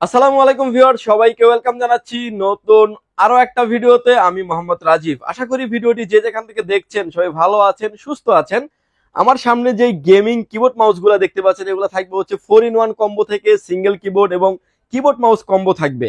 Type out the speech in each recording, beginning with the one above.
আসসালামু আলাইকুম ভিউয়ার, সবাইকে ওয়েলকাম জানাচ্ছি নতুন আরো একটা ভিডিওতে। আমি মোহাম্মদ রাজীব। আশা করি ভিডিওটি যে যেখান থেকে দেখছেন সবাই ভালো আছেন, সুস্থ আছেন। আমার সামনে যে গেমিং কিবোর্ড মাউস গুলা দেখতে পাচ্ছেন, এগুলো থাকবে হচ্ছে 4-in-1 কম্বো থেকে সিঙ্গেল কিবোর্ড এবং কিবোর্ড মাউস কম্বো থাকবে।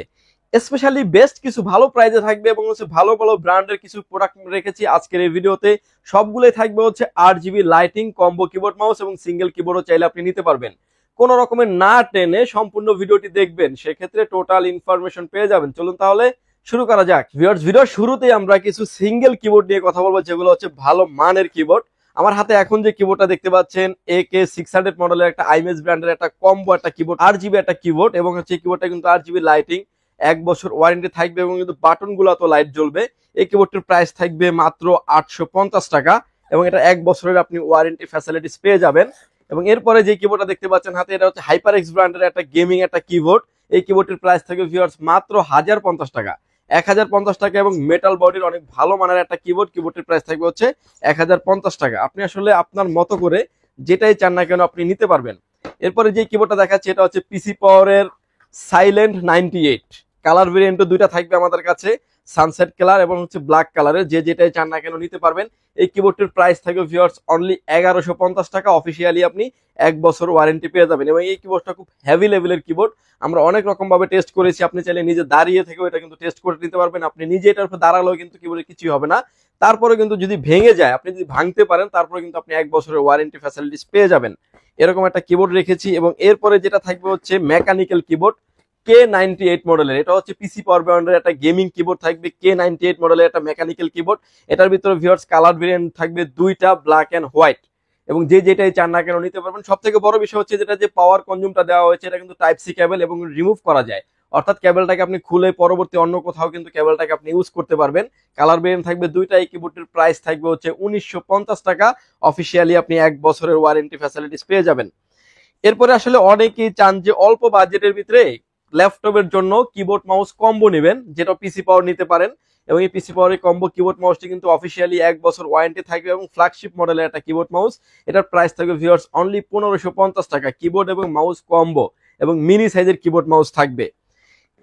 স্পেশালি বেস্ট কিছু ভালো প্রাইজে থাকবে এবং হচ্ছে ভালো ভালো ব্র্যান্ডের কিছু প্রোডাক্ট রেখেছি আজকের এই ভিডিওতে। সবগুলোই থাকবে হচ্ছে 8 GB lighting combo keyboard mouse এবং সিঙ্গেল কিবোর্ডও চাইলে আপনি নিতে পারবেন। কোন রকমের না টেনে সম্পূর্ণ ভিডিওটি দেখবেন, সেক্ষেত্রে টোটাল ইনফরমেশন পেয়ে যাবেন। চলুন তাহলে শুরু করা যাক। ভিউয়ার্স, ভিডিওর শুরুতেই আমরা কিছু সিঙ্গেল কিবোর্ড নিয়ে কথা বলবো, যেগুলো হচ্ছে ভালো মানের কিবোর্ড। আমার হাতে এখন যে কিবোর্ডটা দেখতে পাচ্ছেন, AK600 মডেলের একটা আইমেজ ব্র্যান্ডের একটা কম্বো একটা কিবোর্ড, 8 GB একটা কিবোর্ড, এবং হচ্ছে কিবোর্ডটা কিন্তু 8 GB লাইটিং, 1 বছর ওয়ারেন্টি থাকবে এবং কিন্তু বাটন গুলো তো লাইট জ্বলবে। এই কিবোর্ডটির প্রাইস থাকবে মাত্র 850 টাকা এবং এটা 1 বছরের আপনি ওয়ারেন্টি ফ্যাসিলিটিস পেয়ে যাবেন। এবং এরপরে যে কিবোর্ডটা দেখতে পাচ্ছেন হাতে, এটা হচ্ছে হাইপার এক্স ব্র্যান্ডের একটা গেমিং একটা কিবোর্ড। এই কিবোর্ডের প্রাইস থাকবে ভিউয়ার্স মাত্র 1050 টাকা, 1050 টাকা, এবং মেটাল বডির অনেক ভালো মানের একটা কিবোর্ড। কিবোর্ডের প্রাইস থাকবে হচ্ছে 1050 টাকা। আপনি আসলে আপনার মতো করে যেটাই চান না কেন আপনি নিতে পারবেন। এরপরে যে কিবোর্ডটা দেখাচ্ছে, এটা হচ্ছে পিসি পাওয়ারের সাইলেন্ট 98 কালার ভেরিয়েন্টও দুইটা থাকবে আমাদের কাছে, সানসেট কালার এবং হচ্ছে ব্ল্যাক কালারের। যে যেটাই চান না কেন নিতে পারবেন। এই কিবোর্ডটির প্রাইস থাকবে ভিউয়ার্স অনলি 1150 টাকা। অফিসিয়ালি আপনি 1 বছর ওয়ারেন্টি পেয়ে যাবেন এবং এই কিবোর্ডটা খুব হেভি লেভেলের কিবোর্ড। আমরা অনেক রকম ভাবে টেস্ট করেছি, আপনি চাইলে নিজে দাঁড়িয়ে থেকেও এটা কিন্তু টেস্ট করে নিতে পারবেন। আপনি নিজে এটার উপর দাঁড়ালেও কিন্তু কিবোর্ডে কিছুই হবে না। তারপরে কিন্তু যদি ভেঙে যায়, আপনি যদি ভাঙতে পারেন, তারপরে কিন্তু আপনি 1 বছরের ওয়ারেন্টি ফ্যাসিলিটিস পেয়ে যাবেন। এরকম একটা কিবোর্ড রেখেছি। এবং এরপরে যেটা থাকবে হচ্ছে মেকানিক্যাল কিবোর্ড K98 মডেলের। এটা হচ্ছে পিসি পাওয়ার ব্র্যান্ডের একটা গেমিং কিবোর্ড থাকবে, K98 মডেলের একটা মেকানিক্যাল কিবোর্ড। এটার ভিতরে ভিউয়ার্স কালার ভেরিয়েন্ট থাকবে দুইটা, ব্ল্যাক এন্ড হোয়াইট, এবং যে যেটাই চান না কেন নিতে পারবেন। সব থেকে বড় বিষয় হচ্ছে যেটা যে পাওয়ার কনজিউমটা দেওয়া হয়েছে, এটা কিন্তু টাইপ সি কেবল এবং রিমুভ করা যায়। অর্থাৎ কেবলটাকে আপনি খুলে পরবর্তী অন্য কোথাও কিন্তু কেবলটাকে আপনি ইউজ করতে পারবেন। কালার ভেরিয়েন্ট থাকবে দুইটা। এই কিবোর্ডের প্রাইস থাকবে হচ্ছে 1950 টাকা। অফিসিয়ালি আপনি 1 বছরের ওয়ারেন্টি ফ্যাসিলিটিস পেয়ে যাবেন। এরপরে আসলে অনেকেই চান যে অল্প বাজেটের ভিতরে ল্যাপটপের জন্য কিবোর্ড মাউস কম্বো নেবেন, যেটা পিসি পাওয়ার নিতে পারেন। এবং এই পিসি পাওয়ারের কম্বো কিবোর্ড মাউসটি কিন্তু অফিসিয়ালি 1 বছর ওয়ারেন্টি থাকবে এবং ফ্ল্যাগশিপ মডেলের একটা কিবোর্ড মাউস। এটার প্রাইস থাকবে ভিউয়ার্স অনলি 1550 টাকা। কিবোর্ড এবং মাউস কম্বো এবং মিনি সাইজের কিবোর্ড মাউস থাকবে।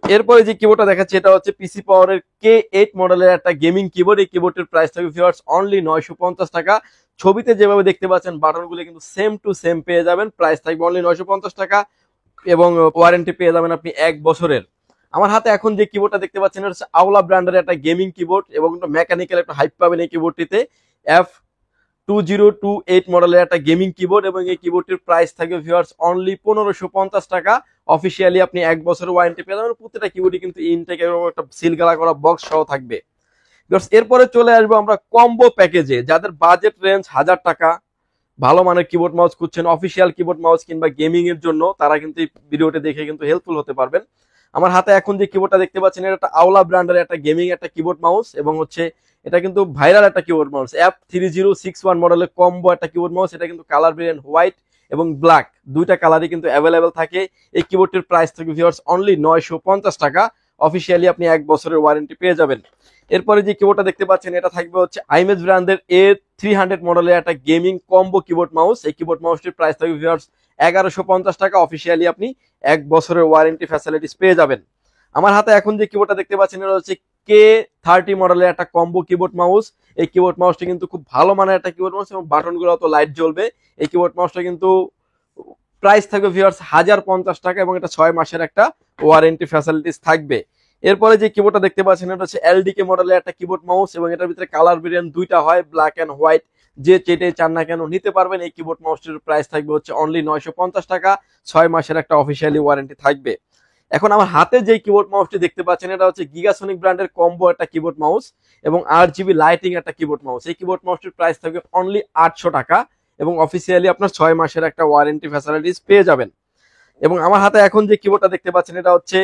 এরপরে যে কিবোর্ডটা দেখাচ্ছে, এটা হচ্ছে পিসি পাওয়ারের K8 মডেলের একটা গেমিং কিবোর্ড। এই কিবোর্ডের প্রাইস থাকবে ভিউয়ার্স অনলি 950 টাকা। ছবিতে যেভাবে দেখতে পাচ্ছেন বাটনগুলো কিন্তু সেম টু সেম পেয়ে যাবেন। প্রাইস থাকবে অনলি 950 টাকা এবং ওয়ারেন্টি পেয়ে যাবেন আপনি 1 বছরের। আমার হাতে এখন যে কিবোর্ডটা দেখতে পাচ্ছেন, এটা হচ্ছে আওলা ব্র্যান্ডের একটা গেমিং কিবোর্ড এবং মেকানিক্যাল একটা হাইপ পাবেন এই কিবোর্ডটিতে। F2028 মডেলের একটা গেমিং কিবোর্ড এবং এই কিবোর্ডটির প্রাইস থাকবে ভিউয়ার্স অনলি 1550 টাকা। অফিসিয়ালি আপনি 1 বছরের ওয়ারেন্টি পেয়ে যাবেন। প্রত্যেকটা কিবোর্ডই কিন্তু ইনটেক এবং একটা সিল করা বক্স সহ থাকবে। এরপরে চলে আসবো আমরা কম্বো প্যাকেজে। যাদের বাজেট রেঞ্জ 1000 টাকা, ভালো মানের কিবোর্ড মাউস খুঁজছেন অফিসিয়াল কিবোর্ড মাউস কিংবা গেমিং এর জন্য, তারা কিন্তু এই ভিডিওটি দেখে কিন্তু হেল্পফুল হতে পারবেন। আমার হাতে এখন যে কিবোর্ডটা দেখতে পাচ্ছেন, এটা একটা আওলা ব্র্যান্ডের একটা গেমিং একটা কিবোর্ড মাউস এবং হচ্ছে এটা কিন্তু ভাইরাল একটা কিবোর্ড মাউস। F3061 মডেলের কম্বো একটা কিবোর্ড মাউস। এটা কিন্তু কালার ভেরিয়েন্ট হোয়াইট এবং ব্ল্যাক, দুইটা কালারই কিন্তু অ্যাভেলেবেল থাকে। এই কিবোর্ডটির প্রাইস থাকবে ভিউয়ার্স অনলি 950 টাকা। অফিসিয়ালি আপনি 1 বছরের ওয়ারেন্টি পেয়ে যাবেন। এরপরে যে কিবোর্ডটা দেখতে পাচ্ছেন, এটা থাকবে হচ্ছে আইমেজ ব্র্যান্ডের A300 মডেলের একটা গেমিং কম্বো কিবোর্ড মাউস। এই কিবোর্ড মাউসটির প্রাইস থাকবে ভিউয়ার্স 1150 টাকা। অফিসিয়ালি আপনি 1 বছরের ওয়ারেন্টি ফ্যাসিলিটিস পেয়ে যাবেন। আমার হাতে এখন যে কিবোর্ডটা দেখতে পাচ্ছেন, এটা হচ্ছে K30 মডেলের একটা কম্বো কিবোর্ড মাউস। এই কিবোর্ড মাউসটি কিন্তু খুব ভালো মানের একটা কিবোর্ড মাউস এবং বাটনগুলো তো লাইট জ্বলবে। এই কিবোর্ড মাউসটা কিন্তু প্রাইস থাকবে ভিউয়ার্স 1050 টাকা এবং এটা 6 মাসের একটা ওয়ারেন্টি ফ্যাসিলিটিস থাকবে। এরপরে যে কিবোর্ডটা দেখতে পাচ্ছেন, এটা হচ্ছে LDK মডেলের একটা কিবোর্ড মাউস এবং এটার ভিতরে কালার ভেরিয়েন্ট দুইটা হয়, ব্ল্যাক এন্ড হোয়াইট। যে যেটাই চান না কেন নিতে পারবেন। এই কিবোর্ড মাউসটির প্রাইস থাকবে হচ্ছে অনলি 950 টাকা। 6 মাসের একটা অফিসিয়ালি ওয়ারেন্টি থাকবে। এখন আমার হাতে যে কিবোর্ড মাউসটি দেখতে পাচ্ছেন, এটা হচ্ছে গিগাসনিক ব্র্যান্ডের কম্বো একটা কিবোর্ড মাউস এবং 8 GB লাইটিং একটা কিবোর্ড মাউস। এই কিবোর্ড মাউসটির প্রাইস থাকবে অনলি 800 টাকা এবং অফিসিয়ালি আপনার 6 মাসের একটা ওয়ারেন্টি ফ্যাসিলিটিস পেয়ে যাবেন। এবং আমার হাতে এখন যে কিবোর্ডটা দেখতে পাচ্ছেন, এটা হচ্ছে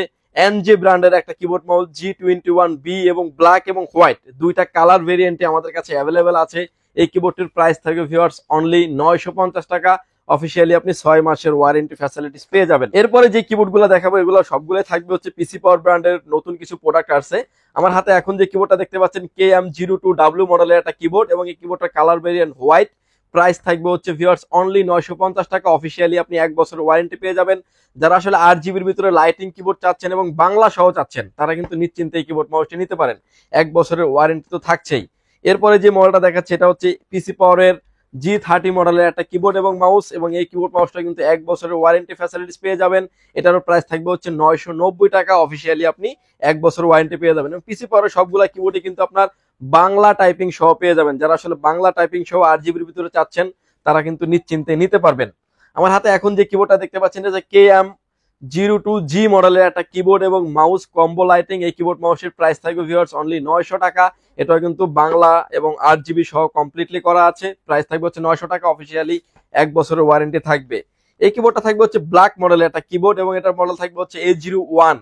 NJ ব্র্যান্ডের একটা কিবোর্ড মাউস G21B এবং ব্ল্যাক এবং হোয়াইট, দুইটা কালার ভেরিয়েন্টে আমাদের কাছে অ্যাভেলেবেল আছে। এই কিবোর্ডটির প্রাইস থাকবে ভিউয়ার্স অনলি 950 টাকা। অফিসিয়ালি আপনি 6 মাসের ওয়ারেন্টি ফ্যাসিলিটিস পেয়ে যাবেন। এরপরে যে কিবোর্ডগুলো দেখাবো, এগুলো সবগুলো থাকবে হচ্ছে পিসি পাওয়ার ব্র্যান্ডের নতুন কিছু প্রোডাক্ট আসছে। আমার হাতে এখন যে কিবোর্ডটা দেখতে পাচ্ছেন KM02W মডেলের একটা কিবোর্ড এবং এই কিবোর্ডটার কালার ভেরিয়েন্ট হোয়াইট, প্রাইস থাকবে হচ্ছে ভিউয়ার্স অনলি 950 টাকা। অফিসিয়ালি আপনি 1 বছরের ওয়ারেন্টি পেয়ে যাবেন। যারা আসলে 8 জিবির ভিতরে লাইটিং কিবোর্ড চাচ্ছেন এবং বাংলা সহ চাচ্ছেন তারা কিন্তু নিশ্চিন্তে এই কিবোর্ড মাউসটি নিতে পারেন, 1 বছরের ওয়ারেন্টি তো থাকছেই। এরপরে যে মডেলটা দেখাচ্ছে এটা হচ্ছে পিসি পাওয়ারের G30 মডেলের একটা কিবোর্ড এবং মাউস, এবং এই কিবোর্ড মাউসটা কিন্তু 1 বছরের ওয়ারেন্টি ফ্যাসিলিটিস পেয়ে যাবেন। এটারও প্রাইস থাকবে হচ্ছে 990 টাকা। অফিসিয়ালি আপনি 1 বছর ওয়ারেন্টি পেয়ে যাবেন এবং পিসি পাওয়ারের সবগুলা কিবোর্ডই কিন্তু আপনার বাংলা টাইপিং সহ পেয়ে যাবেন। যারা আসলে বাংলা টাইপিং সহ 8 জিবির ভিতরে চাচ্ছেন তারা কিন্তু নিশ্চিন্তে নিতে পারবেন। আমার হাতে এখন যে কিবোর্ডটা দেখতে পাচ্ছেন এটা যে KM02G মডেলের একটা কিবোর্ড এবং মাউস কম্বো লাইটিং। এই কিবোর্ড মাউসের প্রাইস থাকবে ভিউয়ার্স অনলি 900 টাকা। এটাও কিন্তু বাংলা এবং 8 জিবি সহ কমপ্লিটলি করা আছে। প্রাইস থাকবে হচ্ছে 900 টাকা। অফিসিয়ালি 1 বছরের ওয়ারেন্টি থাকবে। এই কিবোর্ডটা থাকবে হচ্ছে ব্ল্যাক মডেলের একটা কিবোর্ড এবং এটার মডেল থাকবে হচ্ছে A01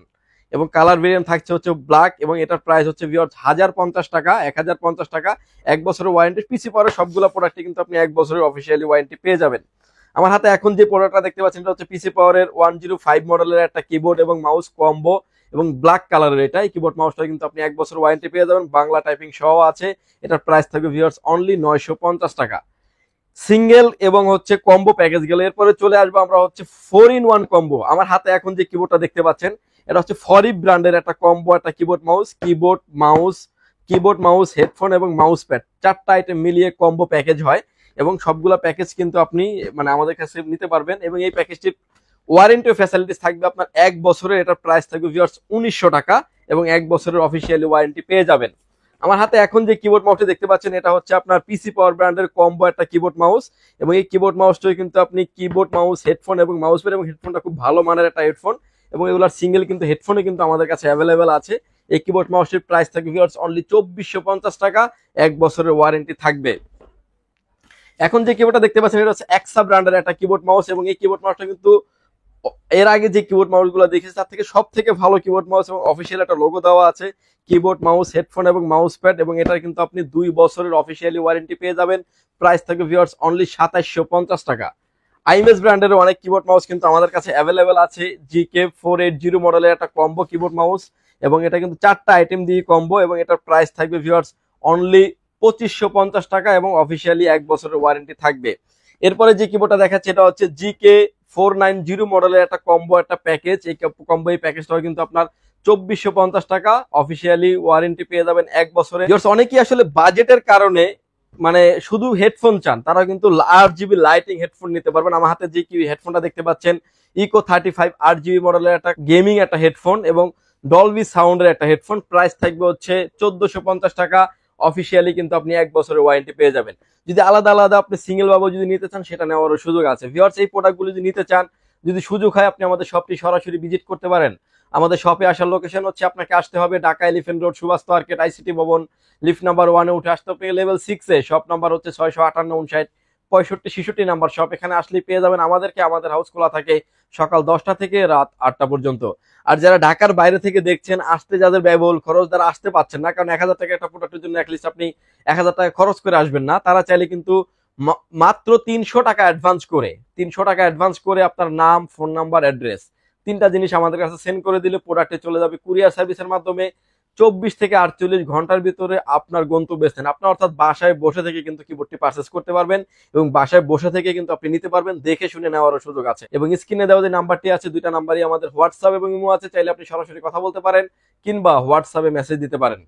এবং কালার ভেরিয়েন্ট থাকছে হচ্ছে ব্ল্যাক এবং এটার প্রাইস হচ্ছে ভিউয়ার্স 1050 টাকা, 1050 টাকা। 1 বছরের ওয়ারেন্টি। পিসি পাওয়ারের সবগুলো প্রোডাক্টই কিন্তু আপনি 1 বছরের অফিসিয়ালি ওয়ারেন্টি পেয়ে যাবেন। আমার হাতে এখন যে প্রোডাক্টটা দেখতে পাচ্ছেন এটা হচ্ছে পিসি পাওয়ারের 105 মডেলের একটা কিবোর্ড এবং মাউস কম্বো এবং ব্ল্যাক কালারের এটা। এই কিবোর্ড মাউসটা কিন্তু আপনি 1 বছর ওয়ারেন্টি পেয়ে যাবেন, বাংলা টাইপিং সহ আছে। এটার প্রাইস থাকবে ভিউয়ার্স অনলি 950 টাকা। সিঙ্গেল এবং হচ্ছে কম্বো প্যাকেজ গেল। এরপরে চলে আসবো আমরা হচ্ছে 4-in-1 কম্বো। আমার হাতে এখন যে কিবোর্ডটা দেখতে পাচ্ছেন এটা হচ্ছে ফরিব ব্র্যান্ডের একটা কম্বো, একটা কিবোর্ড মাউস হেডফোন এবং মাউস প্যাড, 4টা আইটেম মিলিয়ে কম্বো প্যাকেজ হয় এবং সবগুলা প্যাকেজ কিন্তু আপনি মানে আমাদের কাছে নিতে পারবেন এবং এই প্যাকেজটির ওয়ারেন্টি ও ফ্যাসিলিটিস থাকবে আপনার 1 বছরের। এটার প্রাইস থাকবে ভিউয়ার্স 1900 টাকা এবং 1 বছরের অফিসিয়ালি ওয়ারেন্টি পেয়ে যাবেন। আমার হাতে এখন যে কিবোর্ড মাউসটি দেখতে পাচ্ছেন এটা হচ্ছে আপনার পিসি পাওয়ার ব্র্যান্ডের কম্বো একটা কিবোর্ড মাউস এবং এই কিবোর্ড মাউসটাই কিন্তু আপনি কিবোর্ড মাউস হেডফোন এবং মাউস প্যাড, এবং হেডফোনটা খুব ভালো মানের একটা হেডফোন এবং এগুলার সিঙ্গেল কিন্তু হেডফোনে কিন্তু আমাদের কাছে অ্যাভেলেবেল আছে। এই কিবোর্ড মাউসটির প্রাইস থাকবে ভিউয়ার্স অনলি 2450 টাকা, 1 বছরের ওয়ারেন্টি থাকবে। এখন যে কিবোর্ডটা দেখতে পাচ্ছেন এটা হচ্ছে এক্সা ব্র্যান্ডের একটা কিবোর্ড মাউস এবং এই কিবোর্ড মাউসটা কিন্তু এর আগে যে কিবোর্ড মাউস গুলো দেখেছি তার থেকে সব থেকে ভালো কিবোর্ড মাউস এবং অফিসিয়াল একটা লোগো দেওয়া আছে। কিবোর্ড মাউস হেডফোন এবং মাউস প্যাড এবং এটার কিন্তু আপনি 2 বছরের অফিসিয়ালি ওয়ারেন্টি পেয়ে যাবেন। প্রাইস থাকবে ভিউয়ার্স অনলি 2750 টাকা। আইএমএস ব্র্যান্ডের অনেক কিবোর্ড মাউস কিন্তু আমাদের কাছে অ্যাভেলেবেল আছে। GK480 মডেলের একটা কম্বো কিবোর্ড মাউস এবং এটা কিন্তু 4টা আইটেম দিয়ে কম্বো এবং এটার প্রাইস থাকবে ভিউয়ার্স অনলি 2550 টাকা এবং অফিসিয়ালি 1 বছরের ওয়ারেন্টি থাকবে। এরপরে যে কিবোর্ডটা দেখাচ্ছে এটা হচ্ছে GK490 মডেলের একটা কম্বো একটা প্যাকেজ। এই কম্বো এই প্যাকেজটাও কিন্তু আপনার 2450 টাকা। অফিসিয়ালি ওয়ারেন্টি পেয়ে যাবেন 1 বছরে। অনেকেই আসলে বাজেটের কারণে মানে শুধু হেডফোন চান, তারা কিন্তু 8 জিবি লাইটিং হেডফোন নিতে পারবেন। আমার হাতে যে কি হেডফোনটা দেখতে পাচ্ছেন ইকো 35 8 জিবি মডেলের একটা গেমিং একটা হেডফোন এবং ডলবি সাউন্ডের একটা হেডফোন। প্রাইস থাকবে হচ্ছে 1450 টাকা। অফিসিয়ালি কিন্তু আপনি 1 বছরের ওয়ারেন্টি পেয়ে যাবেন। যদি আলাদা আলাদা আপনি সিঙ্গেল ভাবে যদি নিতে চান সেটা নেওয়ারও সুযোগ আছে। ভিউয়ার্স এই প্রোডাক্টগুলো যদি নিতে চান, যদি সুযোগ হয় আপনি আমাদের শপটি সরাসরি ভিজিট করতে পারেন। আমাদের শপে আসার লোকেশন হচ্ছে আপনাকে আসতে হবে Dhaka elephant road Subhash market ICT Bhaban lift number 1-এ উঠে আসতে হবে লেভেল 6-এ। শপ নাম্বার হচ্ছে 658-59-65-66 নাম্বার শপ। এখানে আসলে পেয়ে যাবেন আমাদেরকে। আমাদের হাউস খোলা থাকে সকাল 10টা থেকে রাত 8টা পর্যন্ত। আর যারা ঢাকার বাইরে থেকে দেখছেন, আসতে যাদের ব্যয়বহুল খরচ, যারা আসতে পাচ্ছেন না, কারণ 1000 টাকা একটা প্রোডাক্টের জন্য অ্যাটলিস্ট আপনি 1000 টাকা খরচ করে আসবেন না, তারা চাইলে কিন্তু মাত্র 300 টাকা অ্যাডভান্স করে আপনার নাম, ফোন নাম্বার, অ্যাড্রেস 3টা জিনিস আমাদের কাছে সেন্ড করে দিলে প্রোডাক্টে চলে যাবে কুরিয়ার সার্ভিসের মাধ্যমে। 24 থেকে 48 ঘন্টার ভিতরে আপনার গন্তব্যস্থানে আপনার অর্থাৎ বাসায় বসে থেকে কিন্তু কিবোর্ডটি পারচেজ করতে পারবেন এবং বাসায় বসে থেকে কিন্তু আপনি নিতে পারবেন। দেখে শুনে নেওয়ারও সুযোগ আছে এবং স্ক্রিনে দেওয়া যে নাম্বারটি আছে, 2টা নাম্বারই আমাদের হোয়াটসঅ্যাপ এবং ইমো আছে। চাইলে আপনি সরাসরি কথা বলতে পারেন কিংবা হোয়াটসঅ্যাপে মেসেজ দিতে পারেন।